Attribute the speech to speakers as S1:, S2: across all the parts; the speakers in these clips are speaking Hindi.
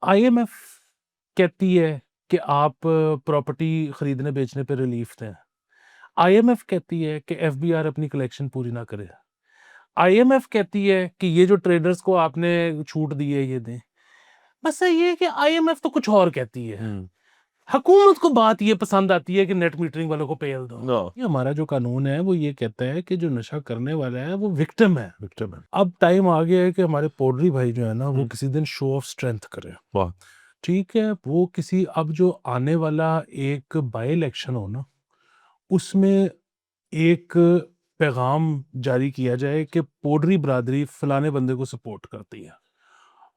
S1: आईएमएफ कहती है कि आप प्रॉपर्टी खरीदने बेचने पे रिलीफ दें। आईएमएफ कहती है कि एफबीआर अपनी कलेक्शन पूरी ना करे। आईएमएफ कहती है कि ये जो ट्रेडर्स को आपने छूट दी है ये दें। बस ये है कि आईएमएफ तो कुछ और कहती है। हुकूमत को बात ये पसंद आती है कि नेट मीटरिंग वालों को पेल दो।
S2: नो
S1: ये हमारा जो कानून है वो ये कहता है कि जो नशा करने वाला है वो विक्टिम है।
S2: विक्टिम है।
S1: अब टाइम आ गया है कि हमारे पौडरी भाई जो है ना वो
S2: हम्म।
S1: किसी दिन शो ऑफ स्ट्रेंथ करें।
S2: वाह।
S1: ठीक है, वो किसी अब जो आने वाला एक बाई इलेक्शन हो ना उसमें एक पैगाम जारी किया जाए कि पौडरी बरादरी फलाने बंदे को सपोर्ट करती है।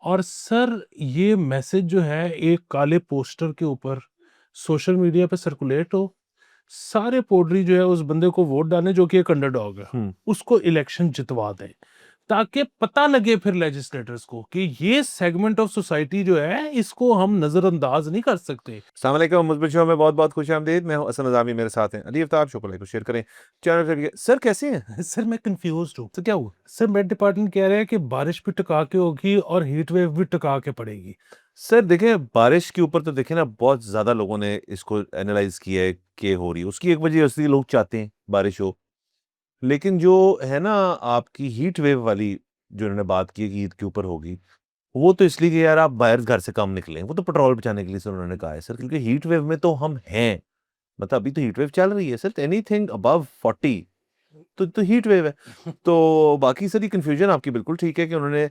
S1: और सर ये मैसेज जो है एक काले पोस्टर के ऊपर सोशल मीडिया पे सर्कुलेट हो, सारे पौडरी जो है उस बंदे को वोट डालें जो कि एक अंडरडॉग है, उसको इलेक्शन जितवा दें, ताकि पता लगे फिर लेजिस्लेटर्स को कि ये सेगमेंट ऑफ सोसाइटी जो है इसको हम नजरअंदाज नहीं कर सकते।
S2: अस्सलाम वालेकुम, मुज़बिर शो में बहुत बहुत खुश आमदीद। मैं हूं हसन नज़ामी, मेरे साथ हैं अली आफ्ताब। शो को लाइक शेयर करें, चैनल पे सर कैसे हैं?
S1: सर मैं कंफ्यूज हूँ, तो क्या हुआ? सर मेट डिपार्टमेंट कह रहे हैं कि बारिश भी टका के होगी और हीट वेव भी टका के पड़ेगी।
S2: सर देखें, बारिश के ऊपर तो देखें ना, बहुत ज़्यादा लोगों ने इसको एनालाइज किया है कि हो रही है। उसकी एक वजह असली लोग चाहते हैं बारिश हो, लेकिन जो है ना आपकी हीट वेव वाली जो उन्होंने बात की है कि ईद के ऊपर होगी, वो तो इसलिए कि यार आप बाहर घर से कम निकलें, वो तो पेट्रोल बचाने के लिए सर उन्होंने कहा है सर, क्योंकि हीट वेव में तो हम हैं। मतलब अभी तो हीट वेव चल रही है सर, एनीथिंग अबव 40 तो हीट वेव है। तो बाकी सर ये कंफ्यूजन आपकी बिल्कुल ठीक है कि उन्होंने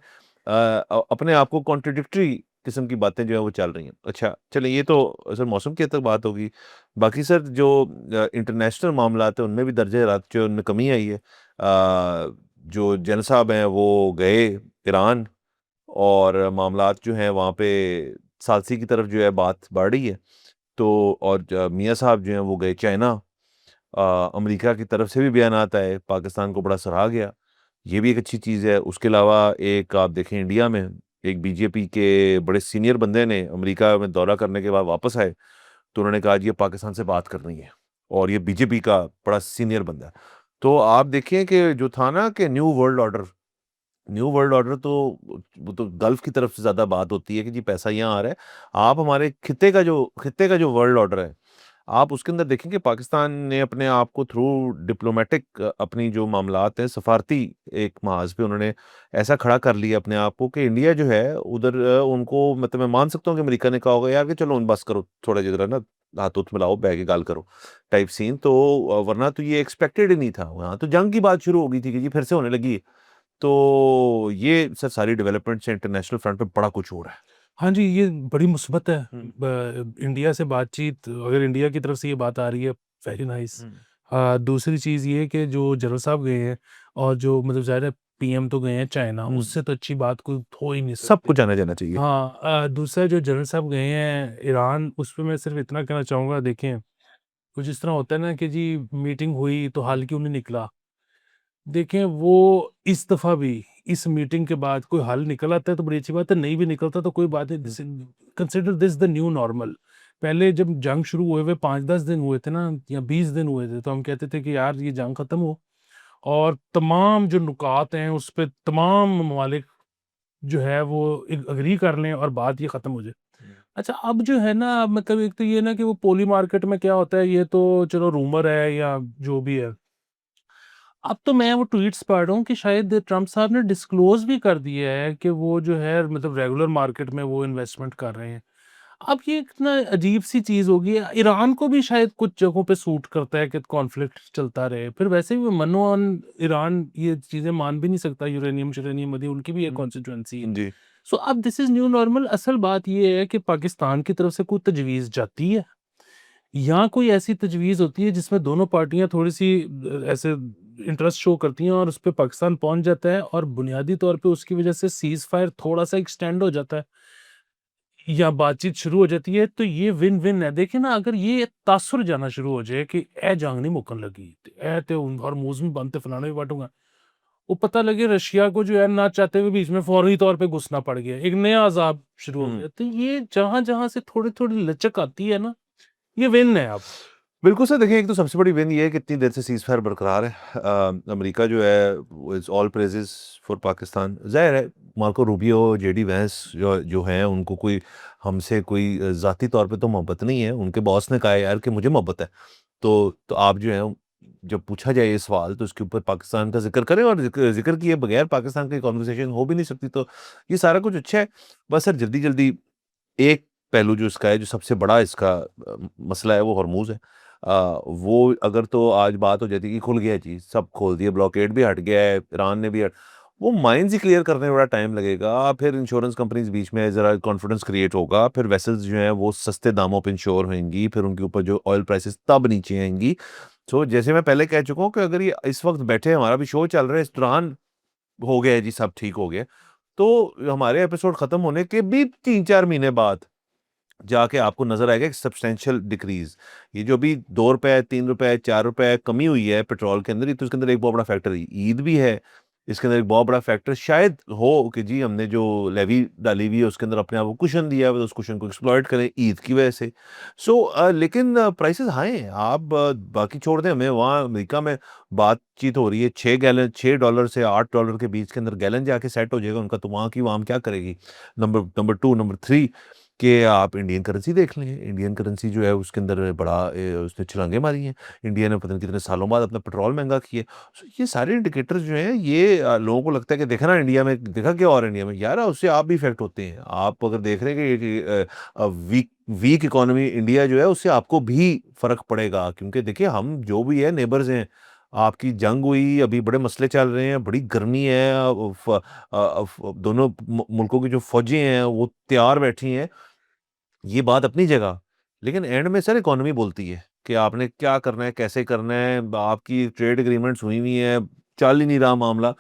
S2: अपने आप को कॉन्ट्रडिक्टरी किस्म की बातें जो है वो चल रही हैं। अच्छा चलिए, ये तो सर मौसम की हद तक बात होगी। बाकी सर जो इंटरनेशनल मामला है उनमें भी दर्जे हरारत जो उनमें कमी आई है। जो जनरल साहब हैं वो गए ईरान, और मामलात जो हैं वहाँ पे सालसी की तरफ जो है बात बढ़ रही है। तो और मियाँ साहब जो हैं वो गए चाइना। अमेरिका की तरफ से भी बयानात आए, पाकिस्तान को बड़ा सराहा गया, ये भी एक अच्छी चीज़ है। उसके अलावा एक आप देखें, इंडिया में एक बीजेपी के बड़े सीनियर बंदे ने अमेरिका में दौरा करने के बाद वापस आए, तो उन्होंने कहा जी ये पाकिस्तान से बात करनी है, और ये बीजेपी का बड़ा सीनियर बंदा है। तो आप देखिए कि जो था ना कि न्यू वर्ल्ड ऑर्डर तो वो तो गल्फ की तरफ से ज़्यादा बात होती है कि जी पैसा यहाँ आ रहा है। आप हमारे खित्ते का जो वर्ल्ड ऑर्डर है, आप उसके अंदर देखें कि पाकिस्तान ने अपने आप को थ्रू डिप्लोमेटिक अपनी जो मामलात हैं सफारती एक महाज पे उन्होंने ऐसा खड़ा कर लिया अपने आप को कि इंडिया जो है उधर उनको, मतलब मैं मान सकता हूँ कि अमेरिका ने कहा होगा यार कि चलो बस करो थोड़ा जिधर ना, हाथ उथ मिलाओ बैग के गाल करो टाइप सीन। तो वरना तो ये एक्सपेक्टेड ही नहीं था। वहाँ तो जंग की बात शुरू हो गई थी कि जी फिर से होने लगी। तो ये सर सारी डेवलपमेंट से इंटरनेशनल फ्रंट पे बड़ा कुछ हो रहा है।
S1: हाँ जी, ये बड़ी मुसीबत है।
S2: हम्म।
S1: इंडिया से बातचीत, अगर इंडिया की तरफ से ये बात आ रही है, वेरी नाइस। दूसरी चीज़ ये कि जो जनरल साहब गए हैं और जो मतलब ज़ाहिर है पीएम तो गए हैं चाइना, उससे तो अच्छी बात कोई हो ही नहीं
S2: सब
S1: सकती।
S2: कुछ आना जाना चाहिए।
S1: हाँ, दूसरा जो जनरल साहब गए हैं ईरान, उस पे मैं सिर्फ इतना कहना चाहूँगा, देखें कुछ इस तरह होता है ना कि जी मीटिंग हुई तो हल क्यों नहीं निकला। देखें वो इस दफ़ा भी इस मीटिंग के बाद कोई हल निकल आता है तो बड़ी अच्छी बात है, नहीं भी निकलता तो कोई बात नहीं। Consider this the new normal. पहले जब जंग शुरू हुए हुए 5-10 दिन हुए थे ना, या 20 दिन हुए थे, तो हम कहते थे कि यार ये जंग खत्म हो और तमाम जो नुकात हैं उस पे तमाम ममालिक जो है वो अग्री कर लें और बात ये खत्म हो जाए। अच्छा, अब जो है ना, मतलब एक तो ये ना कि वो पोली मार्केट में क्या होता है, ये तो चलो रूमर है या जो भी है। अब तो मैं वो ट्वीट्स पढ़ रहा हूँ कि शायद ट्रम्प साहब ने डिस्क्लोज भी कर दिया है कि वो जो है मतलब रेगुलर मार्केट में वो इन्वेस्टमेंट कर रहे हैं। अब ये इतना अजीब सी चीज होगी। ईरान को भी शायद कुछ जगहों पे सूट करता है कि कॉन्फ्लिक्ट चलता रहे, फिर वैसे भी मनोअन ईरान ये चीजें मान भी नहीं सकता, यूरेनियम शुरेनियम मदी उनकी भी एक कॉन्स्टिट्यूएंसी है।
S2: जी।
S1: सो अब दिस इज न्यू नॉर्मल। असल बात ये है कि पाकिस्तान की तरफ से कोई तजवीज जाती है या कोई ऐसी तजवीज़ होती है जिसमें दोनों पार्टियाँ थोड़ी-सी ऐसे इंटरेस्ट शो करती हैं और उस पे पाकिस्तान पहुँच जाता है और बुनियादी तौर पे उसकी वज़ह से सीज़ फायर थोड़ा-सा एक्सटेंड हो जाता है या बातचीत शुरू हो जाती है, तो ये विन-विन है। देखिए ना, अगर ये तासुर जाना शुरू हो जाए कि ए जंग नहीं मुकन लगी, ए ते हॉर्मोज़ में बंद ते फलाना भी बांटूँगा। वो पता लगे रशिया को जो है ना चाहते हुए बीच में फौरी तौर पे घुसना पड़ गया, एक नया अज़ाब शुरू हो गया। तो ये जहाँ-जहाँ से थोड़ी-थोड़ी लचक आती है ना, ये विन है अब।
S2: बिल्कुल सर, देखिए एक तो सबसे बड़ी विन ये है कि इतनी देर से सीज़ फायर बरकरार है। अमेरिका जो है वो इज़ ऑल प्रेज़ेज़ फॉर पाकिस्तान। ज़ाहिर है मार्को रूबियो, जेडी वैंस जो जो हैं उनको कोई हमसे कोई ज़ाती तौर पे तो मोहब्बत नहीं है। उनके बॉस ने कहा है यार कि मुझे मोहब्बत है। तो आप जो है जब पूछा जाए ये सवाल तो इसके ऊपर पाकिस्तान का ज़िक्र करें, और ज़िक्र किए बगैर पाकिस्तान की कन्वर्सेशन हो भी नहीं सकती। तो ये सारा कुछ अच्छा है। बस सर जल्दी-जल्दी एक पहलू जो इसका है, जो सबसे बड़ा इसका मसला है वो हॉर्मूज़ है। वो अगर तो आज बात हो जाती कि खुल गया जी, सब खोल दिया, ब्लॉकेड भी हट गया है, ईरान ने भी हट, वो माइन्स ही क्लियर करने में बड़ा टाइम लगेगा, फिर इंश्योरेंस कंपनीज़ बीच में ज़रा कॉन्फिडेंस क्रिएट होगा, फिर वेसल्स जो हैं वो सस्ते दामों पे इंश्योर होंगी, फिर उनके ऊपर जो ऑयल प्राइसेज़ तब नीचे आएँगी। सो जैसे मैं पहले कह चुका हूँ कि अगर ये इस वक़्त बैठे हमारा भी शो चल रहा है, इस दौरान हो गया है जी, सब ठीक हो गया, तो हमारे एपिसोड खत्म होने के भी 3-4 महीने बाद जाके आपको नज़र आएगा एक सब्सटेंशियल डिक्रीज़। ये जो अभी ₹2, ₹3, ₹4 कमी हुई है पेट्रोल के अंदर, ये तो इसके अंदर एक बहुत बड़ा फैक्टर है। ईद भी है, इसके अंदर एक बहुत बड़ा फैक्टर शायद हो कि जी हमने जो लेवी डाली हुई है उसके अंदर अपने आप को कुशन दिया है, तो उस कुशन को एक्सप्लॉइट करें ईद की वजह से। लेकिन प्राइसेज़ हाई हैं। आप बाकी छोड़ दें, हमें वहाँ अमेरिका में बातचीत हो रही है, 6 गैलन $6 से $8 के बीच के अंदर गैलन जाके सेट हो जाएगा उनका, तो वहाँ की अवाम क्या करेगी? नंबर नंबर 2, नंबर 3 कि आप इंडियन करेंसी देख लें। इंडियन करेंसी जो है उसके अंदर बड़ा उसने छलांगे मारी हैं। इंडिया ने पता नहीं कितने सालों बाद अपना पेट्रोल महँगा किया। सो ये सारे इंडिकेटर्स जो हैं ये लोगों को लगता है कि देखा ना इंडिया में, देखा क्या हो रहा है इंडिया में? यार उससे आप भी इफ़ेक्ट होते हैं। आप अगर देख रहे हैं कि वीक वीक इकोनॉमी इंडिया जो है उससे आपको भी फ़र्क पड़ेगा, क्योंकि देखिए हम जो भी है नेबर्स हैं। आपकी जंग हुई, अभी बड़े मसले चल रहे हैं, बड़ी गर्मी है, दोनों मुल्कों की जो फ़ौजें हैं वो तैयार बैठी हैं। ये बात अपनी जगह, लेकिन एंड में सर इकोनॉमी बोलती है कि आपने क्या करना है, कैसे करना है, आपकी ट्रेड एग्रीमेंट्स हुई हुई हैं, चल ही नहीं रहा मामला।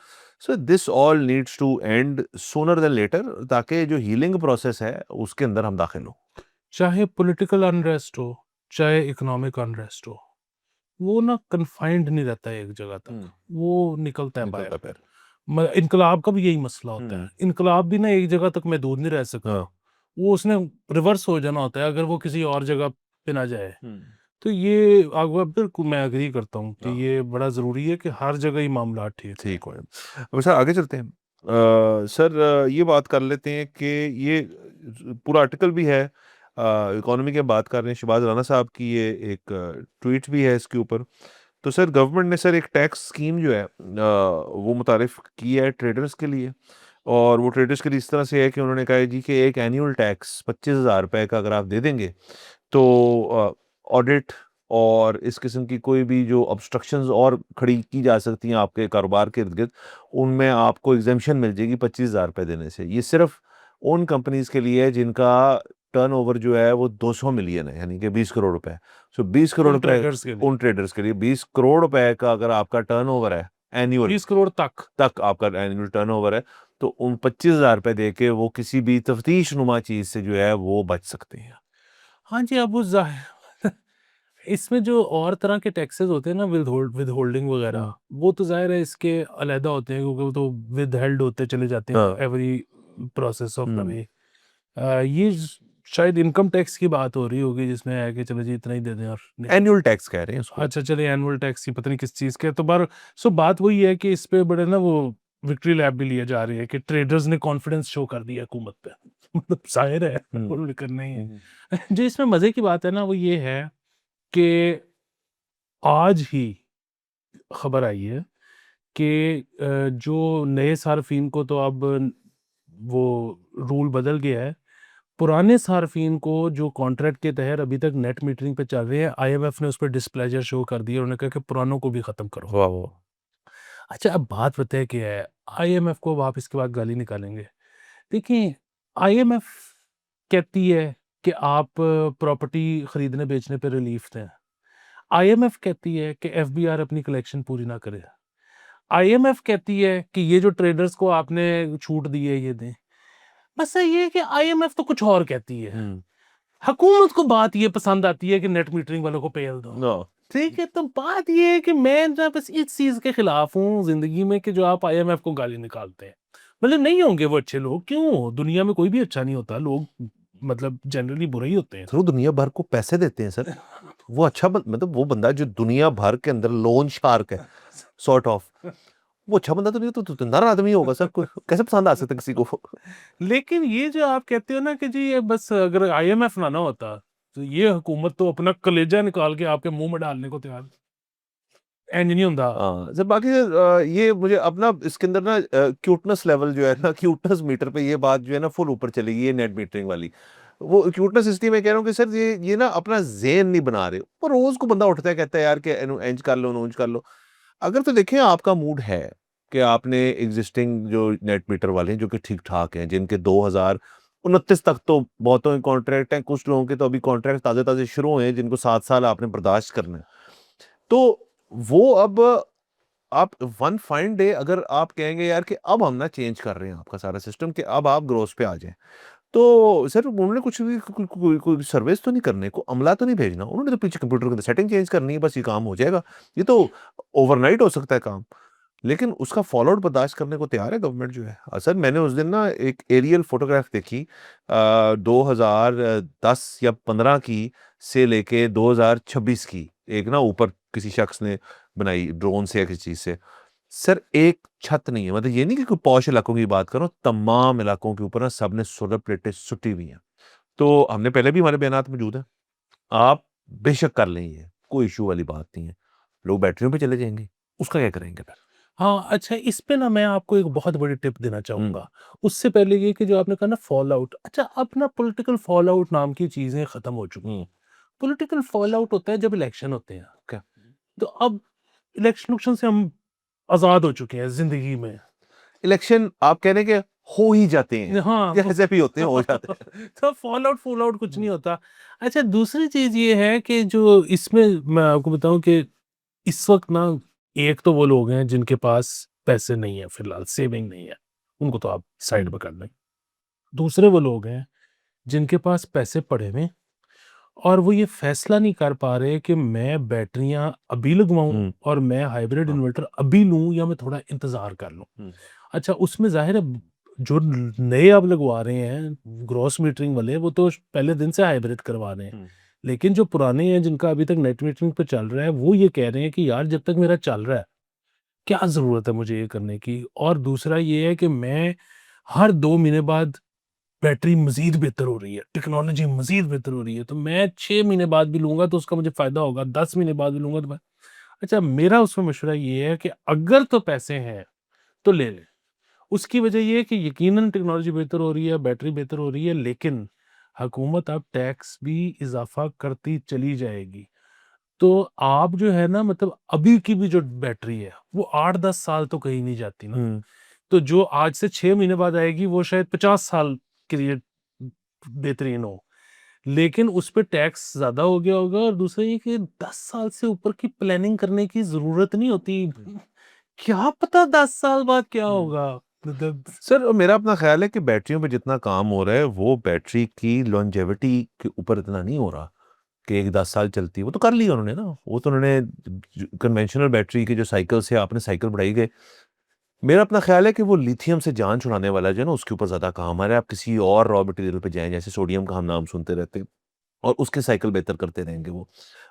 S2: So this all needs to end sooner than later, ताकि जो हीलिंग प्रोसेस है उसके अंदर हम दाखिल हों।
S1: चाहे पॉलिटिकल अनरेस्ट हो, चाहे इकोनॉमिक अनरेस्ट हो, वो ना कन्फाइंड नहीं रहता है एक जगह तक, वो निकलता है
S2: निकलता
S1: बाहर।
S2: पैर।
S1: इनकलाब का भी यही मसला होता है।
S2: हुँ,
S1: इनकलाब भी ना एक जगह तक महदूद नहीं रह सकता,
S2: हाँ।
S1: वो उसने रिवर्स हो जाना होता है अगर वो किसी और जगह पे ना जाए।
S2: हुँ,
S1: तो ये बिल्कुल मैं एग्री करता हूँ कि
S2: हाँ।
S1: ये बड़ा ज़रूरी है कि हर जगह ही मामला ठीक हो।
S2: ठीक हो जाए। अब सर आगे चलते हैं। सर ये बात कर लेते हैं कि ये पूरा आर्टिकल भी है, इकोनॉमी की बात कर रहे हैं, शहबाज राना साहब की ये एक ट्वीट भी है इसके ऊपर। तो सर गवर्नमेंट ने सर एक टैक्स स्कीम जो है वो मुतारिफ की है ट्रेडर्स के लिए, और वो ट्रेडर्स के लिए इस तरह से है कि उन्होंने कहा है जी कि एक एनुअल टैक्स ₹25,000 का अगर आप दे देंगे तो ऑडिट और इस किस्म की कोई भी जो ऑब्स्ट्रक्शंस और खड़ी की जा सकती हैं आपके कारोबार के इर्द-गिर्द, उनमें आपको एग्ज़ेम्पशन मिल जाएगी ₹25,000 देने से। ये सिर्फ़ उन कंपनीज़ के लिए है जिनका टर्नओवर जो है वो 200 मिलियन है, यानी कि 20 करोड़ रुपए। सो 20 करोड़
S1: उन
S2: रुपए
S1: ट्रेडर्स के लिए
S2: उन ट्रेडर्स के लिए 20 करोड़ रुपए का अगर आपका टर्नओवर है एनुअल
S1: 20 करोड़ तक।
S2: तक आपका एनुअल टर्नओवर है, तो उन ₹25,000 देके वो किसी भी तफ्तीश नुमा चीज़ से जो है वो बच सकते हैं।
S1: हाँ जी, अब वो इसमें जो और तरह के टैक्सेस होते हैं ना, विदहोल्डिंग वगैरह,
S2: हुँ।
S1: वो तो ज़ाहिर है इसके अलहदा होते हैं क्योंकि वो तो विदहेल्ड होते चले जाते हैं
S2: हाँ।
S1: एवरी प्रोसेस ऑफ द
S2: हुँ।
S1: वे। ये शायद इनकम टैक्स की बात हो रही होगी जिसमें है कि चलो जी इतना ही दे दें और
S2: एनुअल टैक्स कह रहे हैं उसको।
S1: अच्छा चलिए एनुअल टैक्स की पता नहीं किस चीज़ के तो बार सो बात वही है कि इस पे बड़े ना वो विक्ट्री लैप भी लिए जा रही है कि ट्रेडर्स ने कॉन्फिडेंस शो कर दिया हुकूमत पे। मतलब जाहिर है
S2: हुँ।
S1: उन्होंने करना ही है।
S2: हुँ।
S1: जो इसमें मज़े की बात है ना वो ये है कि आज ही खबर आई है कि जो नए सार्फिन को तो अब वो रूल बदल गया है। पुराने सार्फिन को जो कॉन्ट्रैक्ट के तहत अभी तक नेट मीटरिंग पे चल रहे हैं, आईएमएफ ने उस पे डिस्प्लेज़र शो कर दिया। उन्होंने कहा कि पुरानों को भी ख़त्म करो।
S2: वाह, वाह!
S1: अच्छा अब बात पता है क्या है? आईएमएफ को अब आप इसके बाद गाली निकालेंगे। देखिए, आईएमएफ कहती है कि आप प्रॉपर्टी खरीदने बेचने पे रिलीफ दें। आईएमएफ कहती है कि एफबीआर अपनी कलेक्शन पूरी ना करे। आईएमएफ कहती है कि ये जो ट्रेडर्स को आपने छूट दी है ये दें। मसला ये है कि आईएमएफ तो कुछ और कहती है।
S2: हुँ।
S1: हुकूमत को बात ये पसंद आती है कि नेट मीटरिंग वालों को पेल दो।
S2: नो।
S1: ठीक है, तो बात ये है कि मैं ना बस इस चीज़ के खिलाफ हूँ ज़िंदगी में कि जो आप आईएमएफ को गाली निकालते हैं। मतलब नहीं होंगे वो अच्छे लोग, क्यों? दुनिया में कोई भी अच्छा नहीं होता, लोग मतलब जनरली बुरे ही होते हैं।
S2: तो दुनिया भर को पैसे देते हैं सर। वो अच्छा मतलब वो बंदा जो दुनिया भर के अंदर लोन शार्क है सॉर्ट ऑफ, वो अच्छा बंदा तो नहीं, तो नर आदमी होगा सर, कैसे पसंद आ सकता किसी को?
S1: लेकिन ये जो आप कहते हो ना कि जी ये बस अगर आईएमएफ ना होता तो ये हुकूमत तो अपना कलेजा निकाल के आपके मुंह में डालने को तैयार, इंज नहीं होता।
S2: सर बाकी ये मुझे अपना इसके अंदर ना क्यूटनेस लेवल जो है ना, क्यूटनेस मीटर पे ये बात जो है ना फुल ऊपर चलेगी, ये नेट मीटरिंग वाली। वो क्यूटनेस इसलिए मैं कह रहा हूँ कि सर ये ना अपना ज़हन नहीं बना रहे, पर रोज को बंदा उठता है कहता है यार कि इंज कर लो नूंज कर लो। अगर तो देखें आपका मूड है कि आपने एग्जिस्टिंग जो नेट मीटर वाले हैं जो कि ठीक ठाक हैं, जिनके 2029 तक तो बहुतों के कॉन्ट्रैक्ट हैं, कुछ लोगों के तो अभी कॉन्ट्रैक्ट ताज़े ताज़े शुरू हुए हैं जिनको 7 साल आपने बर्दाश्त करना है, तो वो अब आप वन फाइन डे अगर आप कहेंगे यार कि अब हम ना चेंज कर रहे हैं आपका सारा सिस्टम, कि अब आप ग्रोथ पे आ जाएं, तो सर उन्होंने कुछ भी कोई सर्विस तो नहीं करने को, अमला तो नहीं भेजना, उन्होंने तो पीछे कंप्यूटर के अंदर सेटिंग चेंज करनी है, बस ये काम हो जाएगा। ये तो ओवरनाइट हो सकता है काम, लेकिन उसका फॉलोआउट बर्दाश्त करने को तैयार है गवर्नमेंट जो है। सर मैंने उस दिन ना एक एरियल फोटोग्राफ देखी 2010 या 15 की से लेके 2026 की, एक ना ऊपर किसी शख्स ने बनाई ड्रोन से या किसी चीज से। सर एक छत नहीं है, मतलब ये नहीं कि कोई पॉश इलाकों की बात करो, तमाम इलाकों के ऊपर ना सबने सोलर प्लेटें सुटी हुई हैं। तो हमने पहले भी हमारे बयानात मौजूद है, आप बेशक कर लें, ये कोई इशू वाली बात नहीं है, लोग बैटरियों पे चले जाएंगे, उसका क्या करेंगे फिर?
S1: हाँ, अच्छा इस पे ना मैं आपको एक बहुत बड़ी टिप देना चाहूँगा। उससे पहले ये कि जो आपने कहा ना फॉल आउट, अच्छा अब ना पॉलिटिकल फॉल आउट नाम की चीज़ें ख़त्म हो चुकी हैं। पॉलिटिकल फॉल आउट होता है जब इलेक्शन होते हैं।
S2: क्या
S1: तो अब इलेक्शन से हम आज़ाद हो चुके हैं ज़िंदगी में।
S2: इलेक्शन आप कह रहे हैं कि हो ही जाते हैं,
S1: हाँ,
S2: या ऐसे भी होते हैं, हो जाते हैं।
S1: तो फॉल आउट कुछ नहीं होता। अच्छा दूसरी चीज़ ये है कि जो इसमें मैं आपको बताऊँ कि इस वक़्त ना एक तो वो लोग हैं जिनके पास पैसे नहीं है फ़िलहाल, सेविंग नहीं है, उनको तो आप साइड में कर दें। दूसरे वो लोग हैं जिनके पास पैसे पड़े हुए हैं और वो ये फ़ैसला नहीं कर पा रहे कि मैं बैटरियाँ अभी लगवाऊँ
S2: हम्म,
S1: और मैं हाइब्रिड
S2: हाँ,
S1: इन्वर्टर अभी लूँ या मैं थोड़ा इंतज़ार कर लूँ।
S2: हम्म,
S1: अच्छा उसमें ज़ाहिर है जो नए अब लगवा रहे हैं ग्रॉस मीटरिंग वाले वो तो पहले दिन से हाइब्रिड करवा रहे हैं।
S2: हम्म,
S1: लेकिन जो पुराने हैं जिनका अभी तक नेट मीटरिंग पे चल रहा है वो ये कह रहे हैं कि यार जब तक मेरा चल रहा है, क्या ज़रूरत है मुझे ये करने की? और दूसरा ये है कि मैं हर 2 महीने बाद बैटरी मज़ीद बेहतर हो रही है, टेक्नोलॉजी मज़ीद बेहतर हो रही है, तो मैं 6 महीने बाद भी लूँगा तो उसका मुझे फ़ायदा होगा, 10 महीने बाद भी लूँगा तो अच्छा मेरा उसमें मशवरा ये है कि अगर तो पैसे हैं, तो ले लें। उसकी वजह ये है कि यकीनन टेक्नोलॉजी बेहतर हो रही है, बैटरी बेहतर हो रही है, लेकिन हुकूमत अब टैक्स भी इज़ाफ़ा करती चली जाएगी। तो आप जो है ना मतलब अभी की भी जो बैटरी है, वो 8-10 साल तो कहीं नहीं जाती ना।
S2: हम्म,
S1: तो जो आज से 6 महीने बाद आएगी, वो शायद 50 साल के लिए बेहतरीन हो। लेकिन उस पे टैक्स ज़्यादा हो गया होगा और दूसरा ये कि 10 साल से ऊपर की प्लानिंग करने की ज़रूरत नहीं होती। क्या पता 10 साल बाद क्या
S2: हम्म।
S1: होगा? मतलब
S2: सर मेरा अपना ख्याल है कि बैटरियों पे जितना काम हो रहा है वो बैटरी की लॉन्जेविटी के ऊपर इतना नहीं हो रहा कि एक 10 साल चलती है, वो तो कर लिया उन्होंने ना, वो तो उन्होंने कन्वेंशनल बैटरी के जो साइकिल से आपने साइकिल बढ़ाई गए। मेरा अपना ख्याल है कि वो लिथियम से जान छुड़ाने वाला जो है ना उसके ऊपर ज्यादा काम आ रहा है, आप किसी और रॉ मटेरियल पे जाएं, जैसे सोडियम का हम नाम सुनते रहते हैं, और उसके साइकिल बेहतर करते रहेंगे वो।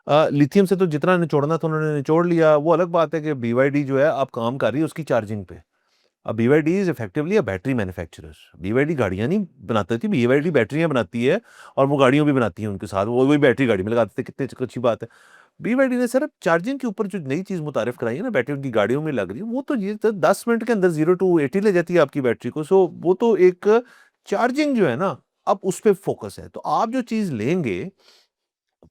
S2: लिथियम से तो जितना निचोड़ना था उन्होंने निचोड़ लिया, वो अलग बात है कि BYD जो है अब काम कर रही है उसकी चार्जिंग पे। अब BYD is effectively a battery manufacturer, BYD गाड़ियां नहीं बनाती थी, BYD बैटरियां बनाती है, और वो गाड़ियों भी बनाती है उनके साथ, वो वही बैटरी गाड़ी में लगाते थे, कितनी अच्छी बात है। BYD ने सर चार्जिंग के ऊपर जो नई चीज मुतारिफ कराई है ना, बैटरी उनकी गाड़ियों में लग रही है, वो तो ये तो 10 मिनट के अंदर 0 to 80 ले जाती है आपकी बैटरी को। सो वो तो एक चार्जिंग जो है ना, अब उस पर फोकस है, तो आप जो चीज लेंगे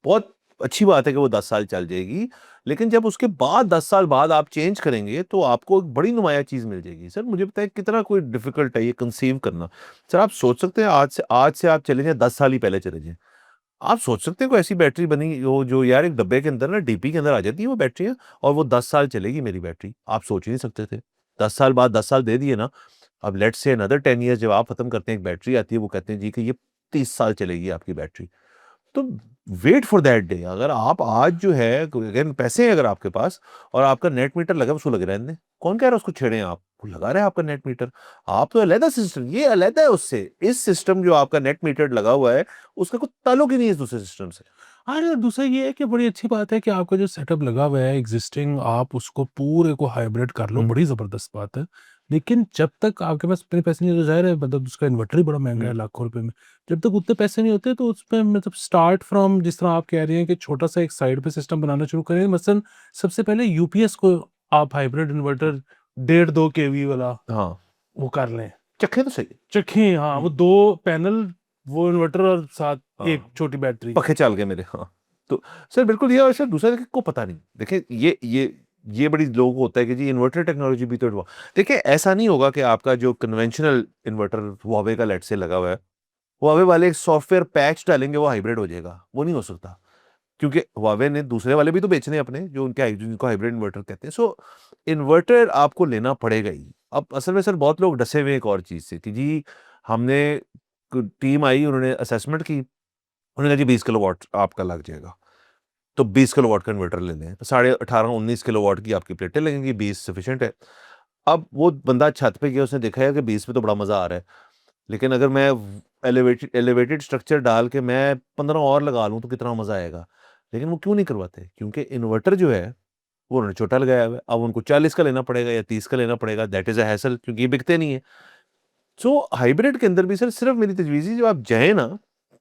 S2: बहुत अच्छी बात है कि वो 10 साल चल जाएगी, लेकिन जब उसके बाद 10 साल बाद आप चेंज करेंगे तो आपको एक बड़ी नुमाया चीज मिल जाएगी। सर मुझे बताएं कितना कोई डिफिकल्ट है ये कंसीव करना। सर आप सोच सकते हैं आज से आप चले जाएं 10 साल ही पहले चले जाएं, आप सोच सकते हैं कोई ऐसी बैटरी बनी हो जो यार एक डब्बे के अंदर ना डीपी के अंदर आ जाती है वो बैटरियां, और वो 10 साल चलेगी मेरी बैटरी, आप सोच ही नहीं सकते थे। 10 साल बाद 10 साल दे दिए ना, अब लेट्स से अनदर 10 ईयर्स जब आप खत्म करते हैं एक बैटरी आती है, वो कहते हैं जी कि ये 30 साल चलेगी आपकी बैटरी। तो वेट फॉर दैट डे, अगर आप आज जो है अगर पैसे हैं अगर आपके पास और आपका नेट मीटर लगा, उसको लगे रहने दें, कौन कह रहा है उसको छेड़ें, आप वो लगा रहे हैं आपका नेट मीटर, आप तो अलहदा सिस्टम, ये अलहदा है उससे, इस सिस्टम जो आपका नेट मीटर लगा हुआ है उसका कोई ताल्लुक ही नहीं है इस दूसरे सिस्टम से।
S1: हाँ, और दूसरा ये है कि बड़ी अच्छी बात है कि आपका जो सेटअप लगा हुआ है एग्ज़िस्टिंग, आप उसको पूरे को हाइब्रिड कर लो,
S2: हुँ,
S1: बड़ी ज़बरदस्त बात है। लेकिन जब तक आपके पास इतने पैसे नहीं, तो ज़ाहिर है मतलब उसका इन्वर्टर ही बड़ा महँगा
S2: हुँ,
S1: है लाखों रुपए में। जब तक उतने पैसे नहीं होते तो उसमें मतलब स्टार्ट फ्रॉम, जिस तरह आप कह रही हैं कि छोटा-सा एक साइड पे सिस्टम बनाना शुरू करें। मसलन सबसे पहले यूपीएस को आप हाइब्रिड इन्वर्टर 1.5-2 केवी वाला
S2: हाँ,
S1: वो कर लें।
S2: चखें तो सही।
S1: चखें, हाँ,
S2: हुँ,
S1: वो 2 पैनल, वो इन्वर्टर और साथ एक
S2: हाँ,
S1: छोटी बैटरी।
S2: पखे चल गए मेरे, हाँ। तो सर बिल्कुल ये, और सर दूसरा देखिए को पता नहीं। देखिए ये बड़ी लोगों को होता है कि जी इन्वर्टर टेक्नोलॉजी भी तो देखिए ऐसा नहीं होगा कि आपका जो कन्वेंशनल इन्वर्टर हुआवे का लेट्स से लगा हुआ है, हुआवे वाले एक सॉफ्टवेयर पैच डालेंगे वो हाइब्रिड हो जाएगा, वो नहीं हो सकता। क्योंकि हुआवे ने दूसरे वाले भी तो बेचने हैं अपने, जो उनके जिनको हाइब्रिड इन्वर्टर कहते हैं। सो इन्वर्टर आपको लेना पड़ेगा ही। अब असल में सर बहुत लोग डसे हुए हैं एक और चीज़ से कि जी हमने टीम आई, उन्होंने असेसमेंट की, उन्होंने कहा जी 20 किलोवाट आपका लग जाएगा। तो 20 किलोवाट का इन्वर्टर ले लें। तो साढ़े 18-19 किलोवाट की आपकी प्लेटें लगेंगी, 20 सफिशिएंट है। अब वो बंदा छत पे गया, उसने देखा है कि 20 में तो बड़ा मज़ा आ रहा है। लेकिन अगर मैं एलिवेटेड एलिवेटेड स्ट्रक्चर डाल के मैं 15 और लगा लूँ तो कितना मज़ा आएगा। लेकिन वो क्यों नहीं करवाते? क्योंकि इन्वर्टर जो है वो उन्होंने छोटा लगाया हुआ है। अब उनको 40 का लेना पड़ेगा या 30 का लेना पड़ेगा, दैट इज़ अ हैसल, क्योंकि ये बिकते नहीं है। सो हाइब्रिड के अंदर भी सर सिर्फ मेरी तजवीज़ है, जब आप जाएँ ना,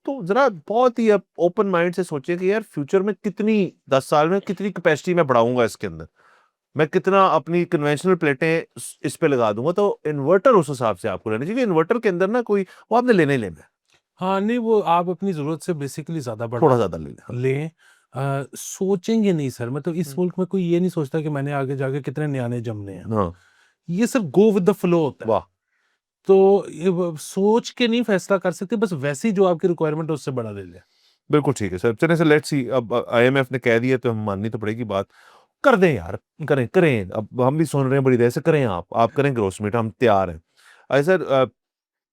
S2: तो ज़रा बहुत ही आप ओपन माइंड से सोचें कि यार फ्यूचर में कितनी 10 साल में कितनी कैपेसिटी मैं बढ़ाऊँगा इसके अंदर। मैं कितना अपनी कन्वेंशनल प्लेटें इस पे लगा दूँगा, तो इन्वर्टर उस हिसाब से आपको लेना चाहिए। इन्वर्टर के अंदर ना कोई वो आपने लेना ही लेना है,
S1: हाँ, नहीं, वो आप अपनी ज़रूरत से बेसिकली ज़्यादा
S2: थोड़ा
S1: बढ़ा
S2: ज़्यादा ले लें। हाँ।
S1: लें। सोचेंगे नहीं सर, मतलब इस
S2: हुँ।
S1: मुल्क में कोई ये नहीं सोचता कि मैंने आगे जाके कितने न्याने जमने हैं।
S2: हाँ,
S1: ये सब गो विद द फ्लो होता है।
S2: वाह!
S1: तो ये सोच के नहीं फैसला कर सकते, बस वैसे ही जो आपकी रिक्वायरमेंट है उससे बड़ा ले लें।
S2: बिल्कुल ठीक है सर। चलें सर, लेट्स सी, अब आईएमएफ ने कह दिया तो हम माननी तो पड़ेगी बात। कर दें यार, करें, करें। अब हम भी सुन रहे हैं बड़ी देर से, करें आप करें ग्रोस मीट, हम तैयार हैं। सर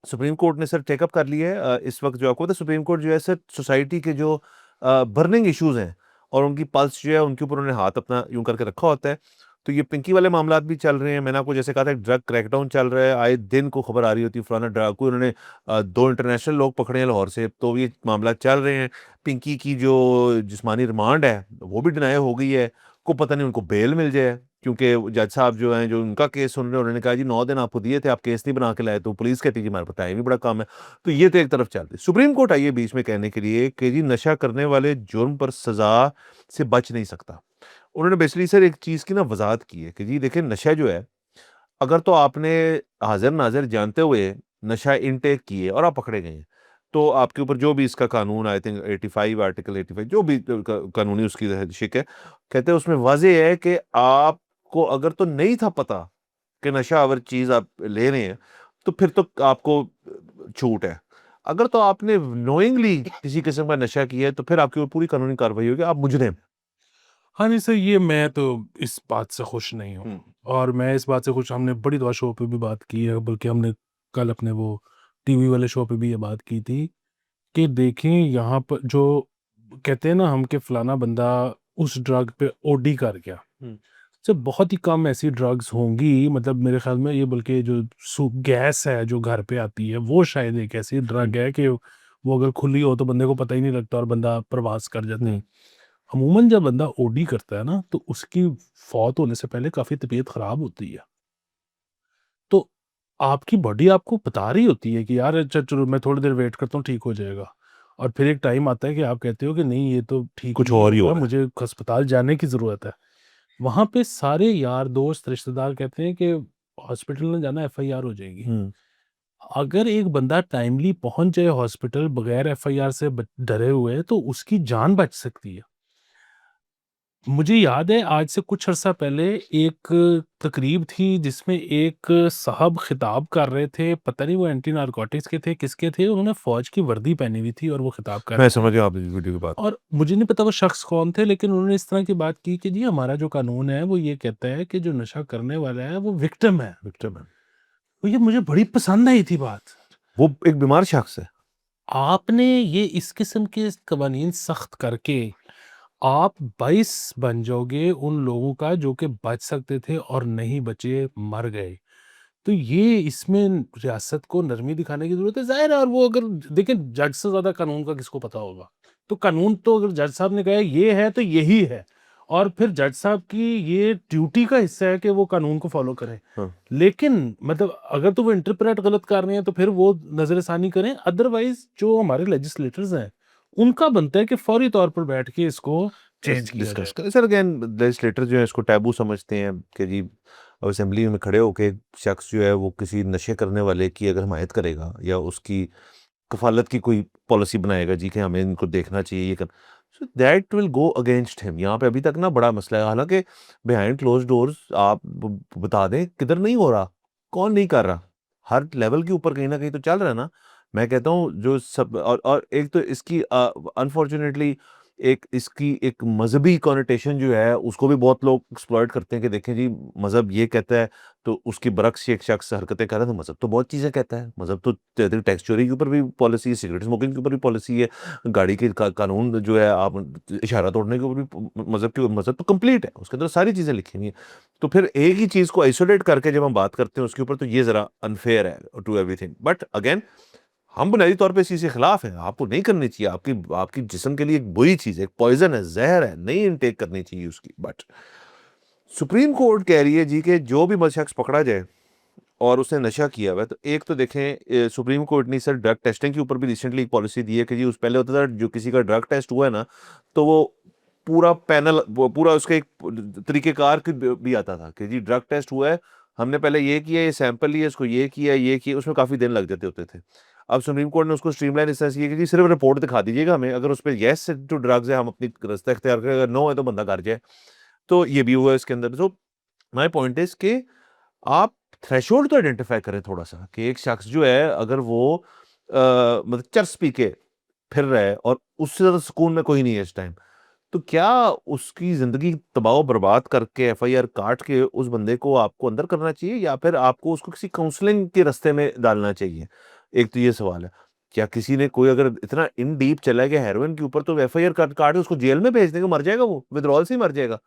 S2: सुप्रीम कोर्ट ने सर टेकअप कर लिया है। इस वक़्त जो आपको पता है सुप्रीम कोर्ट जो है सर सोसाइटी के जो बर्निंग इश्यूज़ हैं और उनकी पल्स जो है उनके ऊपर उन्होंने हाथ अपना यूँ करके रखा होता है। तो ये पिंकी वाले मामलात भी चल रहे हैं। मैंने आपको जैसे कहा था ड्रग क्रैकडाउन चल रहा है। आए दिन को खबर आ रही होती है फलाना डाकू, उन्होंने 2 इंटरनेशनल लोग पकड़े हैं लाहौर से, तो ये मामला चल रहे हैं। पिंकी की जो जिस्मानी रिमांड है वो भी डिनाई हो गई है। को पता नहीं उनको बेल मिल जाए, क्योंकि जज साहब जो हैं जो उनका केस सुन रहे हैं उन्होंने कहा जी 9 दिन आपको दिए थे, आप केस नहीं बना के लाए, तो पुलिस कहती है जी हमारे पास टाइम ही बड़ा कम है। तो ये तो एक तरफ चल रही। सुप्रीम कोर्ट आई है बीच में कहने के लिए कि जी नशा करने वाले जुर्म पर सज़ा से बच नहीं सकता। उन्होंने बेसिकली सर एक चीज़ की ना वज़ाहत की है कि जी देखिए नशा जो है, अगर तो आपने हाज़िर-नाज़िर जानते हुए नशा इनटेक किए और आप पकड़े गए हैं, तो आपके ऊपर जो भी इसका कानून आई थिंक 85 आर्टिकल 85 जो भी कानूनी उसकी शिक है, कहते हैं उसमें वाज़ेह है कि आपको अगर तो नहीं था पता कि नशा आवर चीज़ आप ले रहे हैं, तो फिर तो आपको छूट है। अगर तो आपने नोइंगली किसी किस्म का नशा किया है, तो फिर आपके ऊपर पूरी कानूनी कार्रवाई होगी, आप मुजरिम।
S1: हाँ, नहीं सर, ये मैं तो इस बात से खुश नहीं हूँ।
S2: हुँ,
S1: और मैं इस बात से खुश, हमने बड़ी दफ़ा शो पे भी बात की है, बल्कि हमने कल अपने वो टीवी वाले शो पे भी ये बात की थी कि देखें यहाँ पर जो कहते हैं ना हम कि फलाना बंदा उस ड्रग पे ओडी कर गया।
S2: हुँ,
S1: जब बहुत ही कम ऐसी ड्रग्स होंगी, मतलब मेरे ख़्याल में ये, बल्कि जो गैस है जो घर पे आती है वो शायद एक ऐसी
S2: हुँ,
S1: ड्रग है कि वो अगर खुली हो तो बंदे को पता ही नहीं लगता और बंदा प्रवास कर जाता है।
S2: हुँ,
S1: अमूमन जब बंदा ओडी करता है ना तो उसकी फौत होने से पहले काफ़ी तबीयत ख़राब होती है। तो आपकी बॉडी आपको बता रही होती है कि यार अच्छा चलो मैं थोड़ी देर वेट करता हूँ, ठीक हो जाएगा। और फिर एक टाइम आता है कि आप कहते हो कि नहीं ये तो ठीक
S2: कुछ
S1: नहीं
S2: और ही हो
S1: होगा,
S2: रहा है।
S1: मुझे अस्पताल जाने की ज़रूरत है। वहाँ पे सारे यार, दोस्त, रिश्तेदार कहते हैं कि हॉस्पिटल ना जाना, एफआईआर हो जाएगी।
S2: हुँ,
S1: अगर एक बंदा टाइमली पहुँच जाए हॉस्पिटल बगैर एफआईआर से डरे हुए, तो उसकी जान बच सकती है। मुझे याद है आज से कुछ अरसा पहले एक तकरीब थी जिसमें एक साहब खिताब कर रहे थे, पता नहीं वो एंटी नारकोटिक्स के थे, किसके थे, उन्होंने फ़ौज की वर्दी पहनी हुई थी और वो खिताब कर
S2: मैं
S1: रहे थे।
S2: समझ गया आपकी वीडियो की बात।
S1: और मुझे नहीं पता वो शख्स कौन थे, लेकिन उन्होंने इस तरह की बात की कि जी हमारा जो कानून है वो ये कहता है कि जो नशा करने वाला है वो विक्टिम है।
S2: विक्टिम है।
S1: तो ये मुझे बड़ी पसंद आई थी बात।
S2: वो एक बीमार शख्स है।
S1: आपने ये इस किस्म के कवानीन सख्त करके आप 22 बन जाओगे उन लोगों का जो कि बच सकते थे और नहीं बचे, मर गए। तो ये इसमें रियासत को नरमी दिखाने की ज़रूरत है, ज़ाहिर है। और वो अगर देखिए, जज से ज़्यादा कानून का किसको पता होगा? तो कानून तो अगर जज साहब ने कहा है ये है तो यही है, और फिर जज साहब की ये ड्यूटी का हिस्सा है कि वो कानून को फ़ॉलो करें।
S2: हाँ।
S1: लेकिन मतलब अगर तो वो इंटरप्रेट गलत कर रहे हैं तो फिर वो नज़रसानी करें, अदरवाइज़ जो हमारे लेजिस्लेटर्स हैं, उनका बनता है कि फौरी तौर पर बैठ के इसको चेंज किया
S2: डिस्कस
S1: जाए।
S2: करें सर। अगेन लेजिस्लेटर जो है इसको टैबू समझते हैं कि जी असेंबली में खड़े होके शख्स जो है वो किसी नशे करने वाले की अगर हिमायत करेगा या उसकी कफालत की कोई पॉलिसी बनाएगा जी कि हमें इनको देखना चाहिए ये कर, so that will go against him. यहाँ पे अभी तक ना बड़ा मसला है, हालांकि बिहाइंड क्लोज डोर्स आप बता दें किधर नहीं हो रहा, कौन नहीं कर रहा, हर लेवल के ऊपर कहीं ना कहीं तो चल रहा है ना। मैं कहता हूँ जो सब और एक तो इसकी अनफॉर्चुनेटली एक इसकी एक मजहबी कॉनोटेशन जो है उसको भी बहुत लोग एक्सप्लॉइट करते हैं कि देखें जी मजहब ये कहता है तो उसकी बरक्स एक शख्स हरकतें कर रहा है, तो मजहब तो बहुत चीज़ें कहता है। मजहब तो टैक्स चोरी के ऊपर भी पॉलिसी है, सिगरेट स्मोकिंग के ऊपर भी पॉलिसी है, गाड़ी के कानून जो है आप इशारा तोड़ने के ऊपर भी मजहब तो कंप्लीट है, उसके अंदर सारी चीज़ें लिखी हुई हैं। तो फिर एक ही चीज़ को आइसोलेट करके जब हम बात करते हैं उसके ऊपर, तो ये ज़रा अनफेयर है टू एवरीथिंग। बट अगेन हम बुनियादी तौर पे इस चीज़ के खिलाफ हैं, आपको नहीं करनी चाहिए, आपकी आपकी जिस्म के लिए एक बुरी चीज़ है, एक पॉइज़न है, ज़हर है, नहीं इनटेक करनी चाहिए उसकी। बट सुप्रीम कोर्ट कह रही है जी कि जो भी शख्स पकड़ा जाए और उसने नशा किया हुआ है, तो एक तो देखें सुप्रीम कोर्ट ने सर ड्रग टेस्टिंग के ऊपर भी रिसेंटली एक पॉलिसी दी है कि जी उस पहले होता था जो किसी का ड्रग टेस्ट हुआ है ना, तो वो पूरा पैनल पूरा उसका एक तरीकेकार भी आता था कि जी ड्रग टेस्ट हुआ है, हमने पहले ये किया, ये सैंपल लिया, इसको ये किया, उसमें काफ़ी दिन लग जाते होते थे। अब सुप्रीम कोर्ट ने उसको स्ट्रीमलाइन इस तरह से किया कि जी सिर्फ रिपोर्ट दिखा दीजिएगा हमें, अगर उस पर येस टू ड्रग्स है हम अपनी रास्ता इख्तियार करें, अगर नो है तो बंदा घर जाए। तो ये भी हुआ इसके अंदर। तो माय पॉइंट इज कि आप थ्रेशोल्ड तो आइडेंटिफाई करें थोड़ा सा कि एक शख्स जो है अगर वो मतलब चर्स पी के फिर रहा है और उससे ज्यादा सुकून में कोई नहीं है इस टाइम, तो क्या उसकी जिंदगी तबाह बर्बाद करके एफआईआर काट के उस बंदे को आपको अंदर करना चाहिए या फिर आपको उसको किसी काउंसलिंग के रास्ते में डालना चाहिए? एक तो ये सवाल है। क्या किसी ने कोई अगर इतना इन डीप चला गया हेरोइन के ऊपर, तो एफआईआर काट काट के उसको जेल में भेज देंगे, मर जाएगा वो, विड्रॉल से ही मर जाएगा।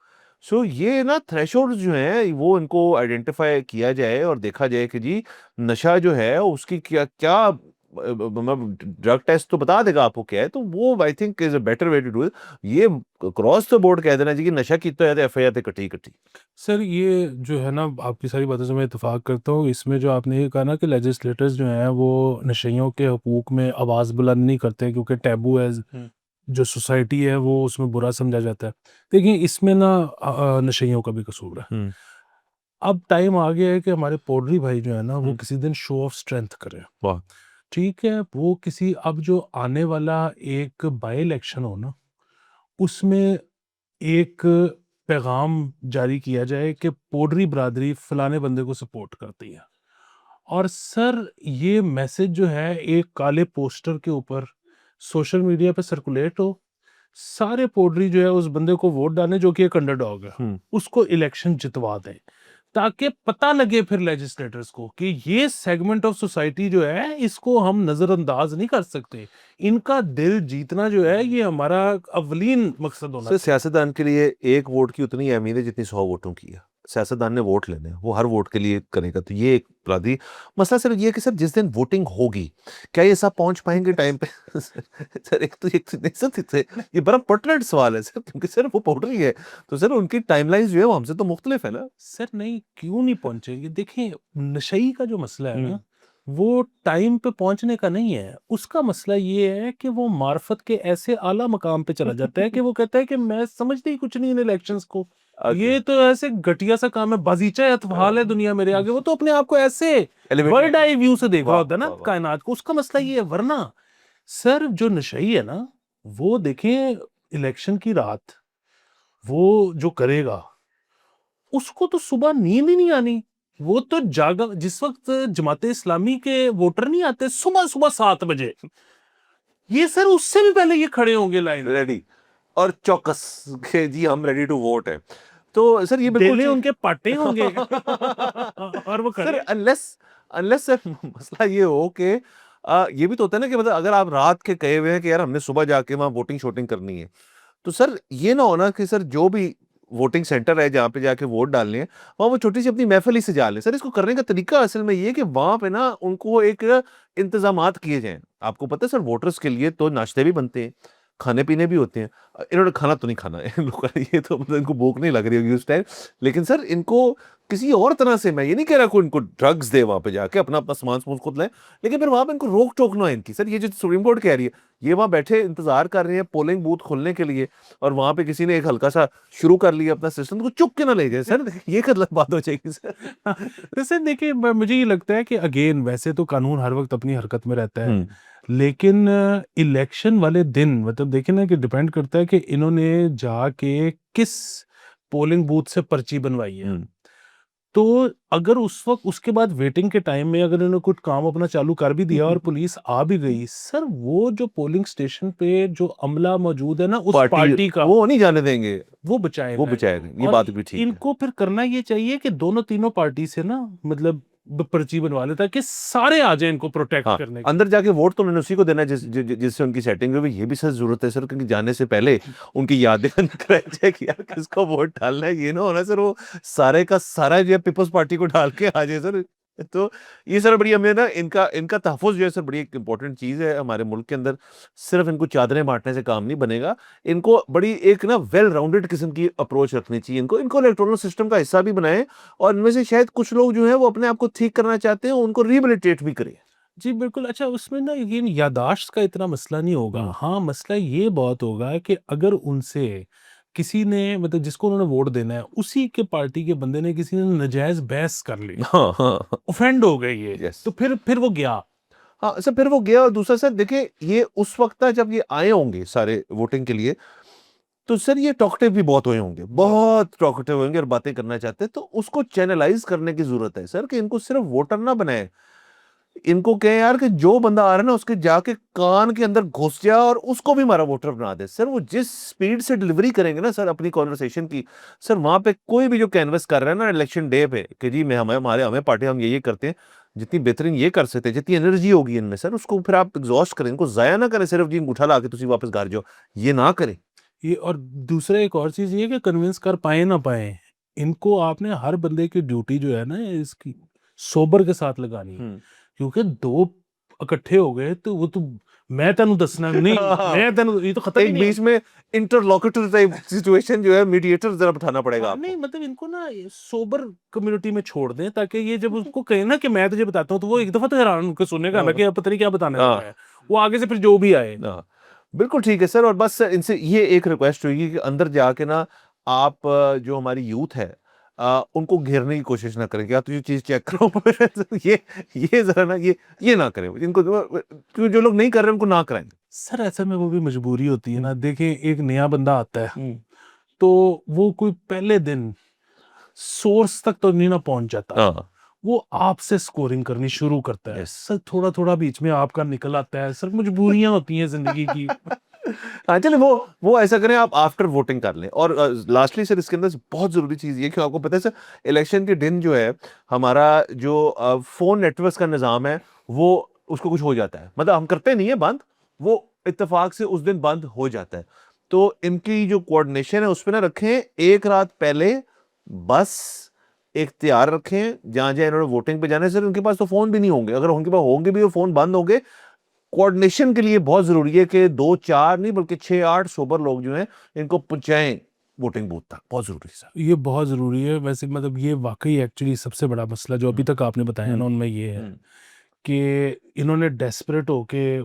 S2: सो ये ना थ्रेशोल्ड्स जो हैं वो इनको आइडेंटिफाई किया जाए और देखा जाए कि जी नशा जो है उसकी क्या क्या मतलब ड्रग टेस्ट तो बता देगा आपको क्या है, तो वो I think is a better way to do it. ये क्रॉस द बोर्ड कह देना जी कि नशा किया है तो एफआईआर ते कटी कटी।
S1: सर ये जो है ना, आपकी सारी बातों से मैं इत्तेफाक करता हूँ। इसमें जो आपने ये कहा ना कि लेजिस्लेटर्स जो हैं वो नशइयों के हकूक़ में आवाज़ बुलंद नहीं करते क्योंकि टैबू है, जो सोसाइटी है वो उसमें बुरा समझा जाता है। देखिए इसमें ना नशइयों का भी कसूर है।
S2: हम्म।
S1: अब टाइम आ गया है कि हमारे पौडरी भाई जो है ना वो
S2: हम्म।
S1: किसी दिन शो ऑफ स्ट्रेंथ करें।
S2: वाह।
S1: ठीक है, वो किसी अब जो आने वाला एक बाई इलेक्शन हो ना, उसमें एक पैगाम जारी किया जाए कि पोडरी बरादरी फलाने बंदे को सपोर्ट करती है। और सर ये मैसेज जो है एक काले पोस्टर के ऊपर सोशल मीडिया पे सर्कुलेट हो, सारे पोडरी जो है उस बंदे को वोट डालें जो कि एक अंडरडॉग है,
S2: हम्म।
S1: उसको इलेक्शन जितवा दें, ताकि पता लगे फिर लेजिस्लेटर्स को कि ये सेगमेंट ऑफ सोसाइटी जो है इसको हम नजरअंदाज नहीं कर सकते। इनका दिल जीतना जो है ये हमारा अवलीन मकसद होना
S2: सर
S1: चाहिए।
S2: सियासतदान के लिए एक वोट की उतनी अहमियत है जितनी 100 वोटों की है। सियासतदान ने वोट लेने हैं, वो हर वोट के लिए करेगा, तो ये एक अपराधी मसला सर ये है कि सर जिस दिन वोटिंग होगी क्या ये सब पहुंच पाएंगे टाइम पे? सर एक तो नहीं सर, ये बड़ा पर्टिनेंट सवाल है सर, क्योंकि सर वो पोर्टल ही है, तो सर उनकी टाइमलाइंस जो है वो हमसे तो मुख्तलिफ है ना।
S1: सर नहीं, क्यों नहीं पहुंचेगी? देखिए नशई का जो मसला है ना,
S2: हम्म।
S1: वो टाइम पे पहुंचने का नहीं है। उसका मसला ये है कि वो मार्फत के ऐसे आला मकाम पे चला जाता है कि वो कहता है कि मैं समझती ही कुछ नहीं इन इलेक्शंस को।
S2: ओके।
S1: ये तो ऐसे घटिया सा काम है, बाजीचा अतफाल है दुनिया मेरे आगे। वो तो अपने आप को ऐसे
S2: एलिवेट।
S1: बर्ड आई व्यू से देख रहा
S2: वाह
S1: होता है ना
S2: वाह वाह।
S1: कायनात को। उसका मसला ये है। वरना सर जो नशई है ना, वो देखें इलेक्शन की रात वो जो करेगा, उसको तो सुबह नींद ही नहीं आनी। वो तो जागा, जिस वक्त जमाते इस्लामी के वोटर नहीं आते सुबह सुबह 7 बजे, ये सर उससे भी पहले ये खड़े होंगे लाइन में।
S2: रेडी और चौकस के जी हम रेडी टू वोट है। तो सर ये बिल्कुल
S1: डेले उनके पाटे होंगे और वो
S2: सर
S1: खड़े।
S2: अनलेस अनलेस सर मसला ये हो कि ये भी तो होता है ना कि मतलब अगर आप रात के कहे हुए हैं कि यार हमने सुबह जाके वहां वोटिंग शोटिंग करनी है, तो सर ये ना होना कि सर जो भी वोटिंग सेंटर है जहाँ पे जाके वोट डालने हैं, वहाँ वो छोटी सी अपनी महफिल ही सजा लें। सर इसको करने का तरीका असल में ये है कि वहाँ पे ना उनको एक इंतजामात किए जाएं। आपको पता है सर, वोटर्स के लिए तो नाश्ते भी बनते हैं, खाने पीने भी होते हैं। इन्होंने खाना तो नहीं खाना है इन लोगों का, ये तो मतलब इनको भूख नहीं लग रही होगी उस टाइम, लेकिन सर इनको किसी और तरह से, मैं ये नहीं कह रहा कोई इनको ड्रग्स दे वहां पे जाके, अपना अपना सामान समून खुद लाएं, लेकिन फिर वहां पे इनको रोक टोक ना हो इनकी। सर ये जो सुप्रीम कोर्ट कह रही है, ये वहां बैठे इंतजार कर रहे हैं पोलिंग बूथ खुलने के लिए, और वहां पे किसी ने एक हल्का सा शुरू कर लिया अपना सिस्टम, तो चुप के ना ले जाए सर, ये गलत बात हो जाएगी सर।
S1: तो सर देखिए, मुझे ये लगता है कि अगेन वैसे तो कानून हर वक्त अपनी हरकत में रहता है, लेकिन इलेक्शन वाले दिन मतलब देखिए ना कि डिपेंड करता है कि इन्होंने जाके किस पोलिंग बूथ से पर्ची बनवाई है। तो अगर उस वक्त उसके बाद वेटिंग के टाइम में अगर इन्होंने कुछ काम अपना चालू कर भी दिया और पुलिस आ भी गई, सर वो जो पोलिंग स्टेशन पे जो अमला मौजूद है ना उस पार्टी का,
S2: वो नहीं जाने देंगे,
S1: वो बचाएगा
S2: वो बचाएगा। ये
S1: और
S2: बात भी ठीक है।
S1: इनको फिर करना ये चाहिए कि दोनों तीनों पार्टी से ना मतलब पर्ची बनवा ले ताकि सारे आ जाए इनको प्रोटेक्ट
S2: हाँ,
S1: करने के।
S2: अंदर जाके वोट तो उन्होंने उसी को देना है जिससे उनकी सेटिंग हुई। ये भी सर जरूरत है सर, क्योंकि जाने से पहले उनकी यादें कराई जाए कि यार किसको वोट डालना है। ये ना होना सर वो सारे का सारा जो है पीपल्स पार्टी को डाल के आ जाए सर। तो ये सर बड़ी हमें ना इनका इनका तहफ़्फ़ुज़ जो है सर बड़ी एक इंपॉर्टेंट चीज़ है हमारे मुल्क के अंदर। सिर्फ इनको चादरें बांटने से काम नहीं बनेगा, इनको बड़ी एक ना वेल राउंडेड किस्म की अप्रोच रखनी चाहिए। इनको इलेक्टोरल सिस्टम का हिस्सा भी बनाएं, और इनमें से शायद कुछ लोग जो है वो अपने आप को ठीक करना चाहते हैं, उनको रिहेबिलिटेट भी करें।
S1: जी, बिल्कुल। अच्छा, उसमें ना ये याददाश्त का इतना मसला नहीं होगा। हाँ, मसला ये बहुत होगा कि अगर उनसे किसी ने मतलब जिसको उन्होंने वोट देना है, उसी के पार्टी के बंदे ने किसी ने नाजायज़ बहस कर ली,
S2: हाँ, हाँ।
S1: ऑफेंड हो गए ये,
S2: यस।
S1: तो फिर वो गया।
S2: हाँ, सर फिर वो गया। और दूसरा सर देखिए, ये उस वक़्त ना जब ये आए होंगे सारे वोटिंग के लिए, तो सर ये टॉकटिव भी बहुत हुए होंगे, बहुत टॉकटिव होंगे और बातें करना चाहते हैं। तो उसको चैनलाइज़ करने की ज़रूरत है सर, कि इनको सिर्फ वोटर ना बनाएँ। इनको कहें यार कि जो बंदा आ रहा है ना उसके जाके कान के अंदर घुस जा और उसको भी हमारा वोटर बना दे। सर वो जिस स्पीड से डिलीवरी करेंगे ना सर अपनी कन्वर्सेशन की, सर वहाँ पे कोई भी जो कैनवस कर रहा है ना इलेक्शन डे पे कि जी मैं हमें पार्टी हम ये करते हैं, जितनी बेहतरीन ये कर सकते हैं, जितनी एनर्जी होगी इनमें सर, उसको फिर आप एग्जॉस्ट करें, इनको ज़ाया ना करें सिर्फ जी अंगूठा ला के तुसी वापस घर जाओ, ये ना करें।
S1: ये और दूसरा एक और चीज़ ये है कि कन्विंस कर पाएँ ना पाएँ, इनको आपने हर बंदे की ड्यूटी जो है ना इसकी सोबर के साथ लगानी है। क्योंकि 2 इकट्ठे हो गए तो वो तो मैं तेनू दसना नहीं, मैं तेनू, ये तो खत्म ही
S2: एक
S1: नहीं।
S2: बीच में इंटरलॉक्यूटर टाइप सिचुएशन जो है, मीडिएटर जरा बिठाना पड़ेगा
S1: नहीं
S2: आपको।
S1: मतलब इनको ना सोबर कम्युनिटी में छोड़ दें ताकि ये जब उसको कहें ना कि मैं तुझे बताता हूँ, तो वो एक दफा तो हैरान होकर सुनेगा ना कि अब पता नहीं क्या बताने लगा है। वो आगे से फिर जो भी आए।
S2: हाँ, बिल्कुल ठीक है सर। और बस इनसे ये एक रिक्वेस्ट होगी कि अंदर जाके ना आप जो हमारी यूथ है उनको घेरने की कोशिश ना करें कि आप ये चीज चेक करो। ये जरा ना ये ना करें इनको, क्योंकि जो लोग नहीं कर रहे उनको ना कराएं।
S1: सर ऐसे में वो भी मजबूरी होती है ना। देखें, एक नया बंदा आता है
S2: हम्म।
S1: तो वो कोई पहले दिन सोर्स तक तो नहीं ना पहुंच जाता,
S2: हाँ।
S1: वो आपसे स्कोरिंग करनी शुरू करता है।
S2: यस।
S1: सर थोड़ा थोड़ा बीच में आपका निकल आता है। सर मजबूरियां होती हैं जिंदगी की।
S2: हाँ चलिए, वो ऐसा करें, आप आफ्टर वोटिंग कर लें। और लास्टली सर इसके अंदर बहुत जरूरी चीज ये कि आपको पता है सर, इलेक्शन के दिन जो है हमारा जो फोन नेटवर्क का निजाम है वो उसको कुछ हो जाता है, मतलब हम करते नहीं है बंद, वो इत्तेफाक से उस दिन बंद हो जाता है। तो इनकी जो कोऑर्डिनेशन है उस पर ना रखें, एक रात पहले बस एक तैयार रखें जहां जहां इन्होंने वोटिंग पे जाना है। सर उनके पास तो फोन भी नहीं होंगे, अगर उनके पास होंगे भी वो फोन बंद होंगे। कोऑर्डिनेशन के लिए बहुत जरूरी है कि 2-4 नहीं बल्कि 6-8 सोबर लोग जो हैं इनको पहुंचाएं वोटिंग बूथ तक, बहुत जरूरी है सर।
S1: ये बहुत ज़रूरी है वैसे। मतलब ये वाकई एक्चुअली सबसे बड़ा मसला जो अभी तक आपने बताया ना उनमें ये है कि इन्होंने डेस्परेट होके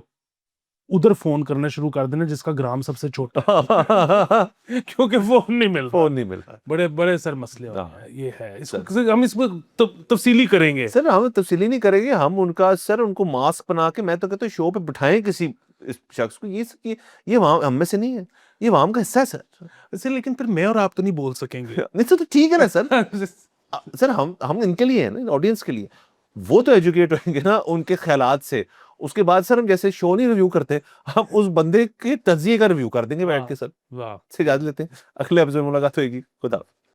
S1: उधर फ़ोन करना शुरू कर देना जिसका ग्राम सबसे छोटा है। क्योंकि फ़ोन नहीं मिल रहा।
S2: फोन नहीं मिल रहा।
S1: बड़े सर मसले हो
S2: हाँ,
S1: रहे हैं। ये है, इसको
S2: सर
S1: हम इसमें तफसीली करेंगे।
S2: सर हम तफसीली नहीं करेंगे, हम उनका सर उनको मास्क बना के, मैं तो कहता हूँ शो पे बिठाएं किसी इस शख्स को, ये वहां हम में से नहीं है, ये वहां का हिस्सा है सर।
S1: वैसे लेकिन फिर मैं और आप तो नहीं बोल सकेंगे।
S2: नहीं सर, तो ठीक है ना सर। सर हम इनके लिए है ना, ऑडियंस के लिए। वो तो एजुकेट होंगे ना उनके ख्यालात से। उसके बाद सर हम जैसे शो नहीं रिव्यू करते, हम उस बंदे के तजिए का रिव्यू कर देंगे बैठ के सर।
S1: वाह।
S2: से इजाजत लेते हैं, अगले एपिसोड में मुलाकात होगी। खुदा।